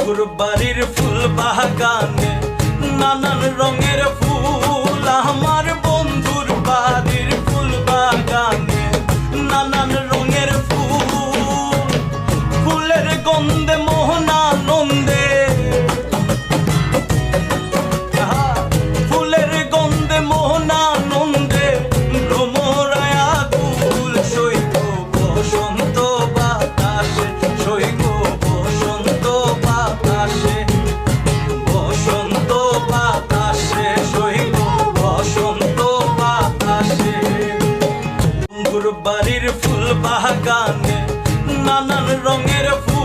বন্ধুর বাড়ির ফুল বাগানে নানান রঙের ফুল। আমার বন্ধুর বাড়ির ফুল বাগানে নানান রঙের ফুল। ফুলের গন্ধে মোহনানন্দে, ফুলের গন্ধে মোহনানন্দে ভ্রমরায়া কুল। সৈক বসন্ত বাতাসে, সৈক বসন্ত বাতাসে, বসন্ত বাতাসে, সৈক বসন্ত বাতাসে। বন্ধুর বাড়ির ফুল বাগানে নানান রঙের ফুল।